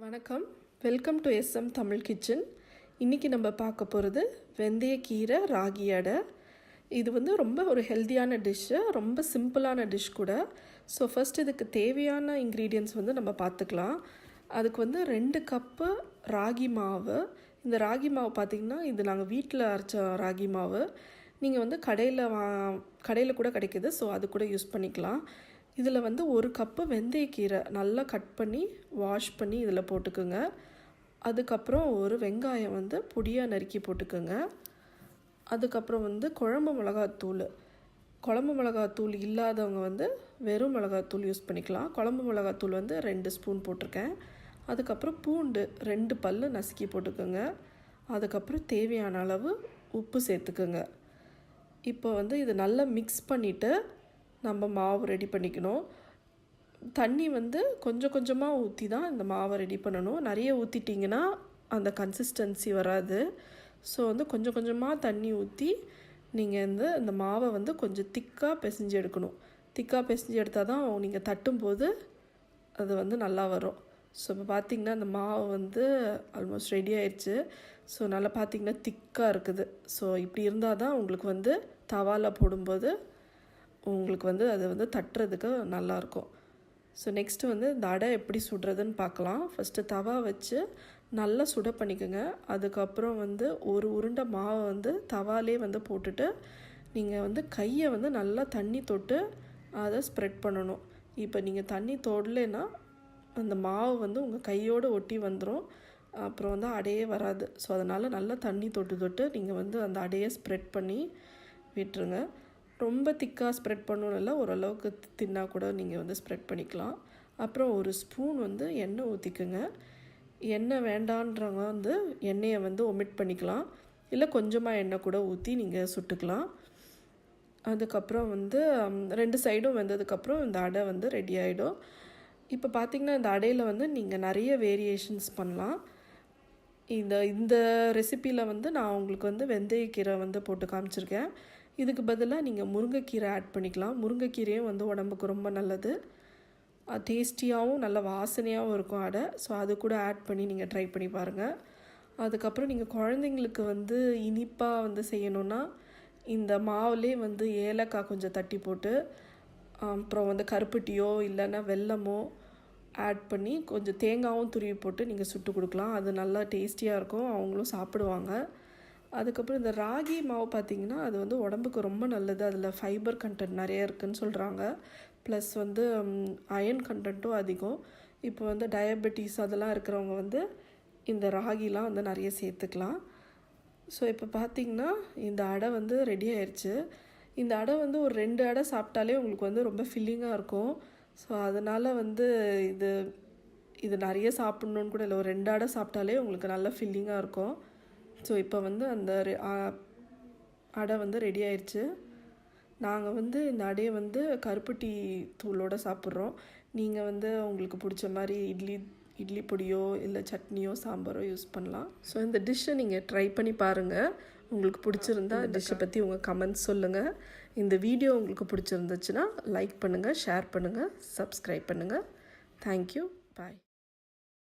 வணக்கம், welcome to SM Tamil kitchen. இன்றைக்கி நம்ம பார்க்க போகிறது வெந்தய கீரை ராகி அடை. இது வந்து ரொம்ப ஒரு ஹெல்த்தியான டிஷ்ஷு, ரொம்ப சிம்பிளான டிஷ் கூட. ஸோ ஃபஸ்ட் இதுக்கு தேவையான இன்க்ரீடியன்ட்ஸ் வந்து நம்ம பார்த்துக்கலாம். அதுக்கு வந்து 2 கப்பு ராகி மாவு. இந்த ராகி மாவு பார்த்திங்கன்னா இது நாங்கள் வீட்டில் அரைச்ச ராகி மாவு. நீங்கள் வந்து கடையில் கூட கிடைக்கிது, ஸோ அது கூட யூஸ் பண்ணிக்கலாம். இதில் வந்து 1 கப்பு வெந்தயக்கீரை நல்லா கட் பண்ணி வாஷ் பண்ணி இதில் போட்டுக்குங்க. அதுக்கப்புறம் ஒரு வெங்காயம் வந்து பொடியாக நறுக்கி போட்டுக்குங்க. அதுக்கப்புறம் வந்து குழம்பு மிளகாத்தூள் இல்லாதவங்க வந்து வெறும் மிளகாத்தூள் யூஸ் பண்ணிக்கலாம். குழம்பு மிளகாத்தூள் வந்து 2 ஸ்பூன் போட்டிருக்கேன். அதுக்கப்புறம் பூண்டு 2 பல் நசுக்கி போட்டுக்கோங்க. அதுக்கப்புறம் தேவையான அளவு உப்பு சேர்த்துக்குங்க. இப்போ வந்து இது நல்லா மிக்ஸ் பண்ணிவிட்டு நம்ம மாவு ரெடி பண்ணிக்கணும். தண்ணி வந்து கொஞ்சம் கொஞ்சமாக ஊற்றி தான் இந்த மாவை ரெடி பண்ணணும். நிறைய ஊற்றிட்டிங்கன்னா அந்த கன்சிஸ்டன்சி வராது. ஸோ வந்து கொஞ்சம் கொஞ்சமாக தண்ணி ஊற்றி நீங்கள் இந்த மாவை வந்து கொஞ்சம் திக்காக பிசைஞ்சு எடுக்கணும். திக்காக பிசைஞ்சு எடுத்தால் தான் நீங்கள் தட்டும்போது அது வந்து நல்லா வரும். ஸோ இப்போ பார்த்திங்கன்னா அந்த மாவு வந்து ஆல்மோஸ்ட் ரெடி ஆயிடுச்சு. ஸோ நல்லா பார்த்திங்கன்னா திக்காக இருக்குது. ஸோ இப்படி இருந்தால் தான் உங்களுக்கு வந்து தவாவில் போடும்போது உங்களுக்கு வந்து அது வந்து தட்டுறதுக்கு நல்லாயிருக்கும். ஸோ நெக்ஸ்ட்டு வந்து இந்த அடை எப்படி சுடுறதுன்னு பார்க்கலாம். ஃபஸ்ட்டு தவா வச்சு நல்லா சுட பண்ணிக்கோங்க. அதுக்கப்புறம் வந்து ஒரு உருண்டை மாவை வந்து தவாலே வந்து போட்டுட்டு நீங்கள் வந்து கையை வந்து நல்லா தண்ணி தொட்டு அதை ஸ்ப்ரெட் பண்ணணும். இப்போ நீங்கள் தண்ணி தொடலைன்னா அந்த மாவு வந்து உங்கள் கையோடு ஒட்டி வந்துடும். அப்புறம் வந்து அடையே வராது. ஸோ அதனால் நல்லா தண்ணி தொட்டு நீங்கள் வந்து அந்த அடையை ஸ்ப்ரெட் பண்ணி விட்டுருங்க. ரொம்ப திக்காக ஸ்ப்ரெட் பண்ணணும் இல்லை, ஓரளவுக்கு தின்னா கூட நீங்கள் வந்து ஸ்ப்ரெட் பண்ணிக்கலாம். அப்புறம் ஒரு ஸ்பூன் வந்து எண்ணெய் ஊற்றிக்குங்க. எண்ணெய் வேண்டான்றவங்க வந்து எண்ணெயை வந்து ஒமிட் பண்ணிக்கலாம், இல்லை கொஞ்சமாக எண்ணெய் கூட ஊற்றி நீங்கள் சுட்டுக்கலாம். அதுக்கப்புறம் வந்து 2 சைடும் வெந்ததுக்கப்புறம் இந்த அடை வந்து ரெடி ஆகிடும். இப்போ பார்த்திங்கன்னா இந்த அடையில் வந்து நீங்கள் நிறைய வேரியேஷன்ஸ் பண்ணலாம். இந்த ரெசிப்பியில் வந்து நான் உங்களுக்கு வந்து வெந்தயக்கீரை வந்து போட்டு காமிச்சிருக்கேன். இதுக்கு பதிலாக நீங்கள் முருங்கைக்கீரை ஆட் பண்ணிக்கலாம். முருங்கைக்கீரையும் வந்து உடம்புக்கு ரொம்ப நல்லது. டேஸ்டியாகவும் நல்ல வாசனையாகவும் இருக்கும் அடை. ஸோ அது கூட ஆட் பண்ணி நீங்கள் ட்ரை பண்ணி பாருங்கள். அதுக்கப்புறம் நீங்கள் குழந்தைங்களுக்கு வந்து இனிப்பாக வந்து செய்யணுன்னா இந்த மாவுலேயே வந்து ஏலக்காய் கொஞ்சம் தட்டி போட்டு அப்புறம் வந்து கருப்பட்டியோ இல்லைன்னா வெல்லமோ ஆட் பண்ணி கொஞ்சம் தேங்காயும் துருவி போட்டு நீங்கள் சுட்டு கொடுக்கலாம். அது நல்லா டேஸ்டியாக இருக்கும், அவங்களும் சாப்பிடுவாங்க. அதுக்கப்புறம் இந்த ராகி மாவு பார்த்திங்கன்னா அது வந்து உடம்புக்கு ரொம்ப நல்லது. அதில் ஃபைபர் கண்டென்ட் நிறைய இருக்குதுன்னு சொல்கிறாங்க. ப்ளஸ் வந்து அயன் கண்டென்ட்டும் அதிகம். இப்போ வந்து டயபெட்டிஸ் அதெல்லாம் இருக்கிறவங்க வந்து இந்த ராகிலாம் வந்து நிறைய சேர்த்துக்கலாம். ஸோ இப்போ பார்த்திங்கன்னா இந்த அடை வந்து ரெடி ஆயிடுச்சு. இந்த அடை வந்து ஒரு 2 அடை சாப்பிட்டாலே உங்களுக்கு வந்து ரொம்ப ஃபில்லிங்காக இருக்கும். ஸோ அதனால் வந்து இது நிறைய சாப்பிட்ணுன்னு கூட இல்லை, ஒரு 2 அடை சாப்பிட்டாலே உங்களுக்கு நல்ல ஃபில்லிங்காக இருக்கும். ஸோ இப்போ வந்து அந்த அடை வந்து ரெடி ஆயிடுச்சு. நாங்கள் வந்து இந்த அடையை வந்து கருப்பட்டி தூளோடு சாப்பிட்றோம். நீங்கள் வந்து உங்களுக்கு பிடிச்ச மாதிரி இட்லி பொடியோ இல்லை சட்னியோ சாம்பாரோ யூஸ் பண்ணலாம். ஸோ இந்த டிஷ்ஷை நீங்கள் ட்ரை பண்ணி பாருங்கள். உங்களுக்கு பிடிச்சிருந்தா டிஷ்ஷை பற்றி உங்கள் கமெண்ட்ஸ் சொல்லுங்கள். இந்த வீடியோ உங்களுக்கு பிடிச்சிருந்துச்சுன்னா லைக் பண்ணுங்கள், ஷேர் பண்ணுங்கள், சப்ஸ்கிரைப் பண்ணுங்கள். தேங்க்யூ, பாய்.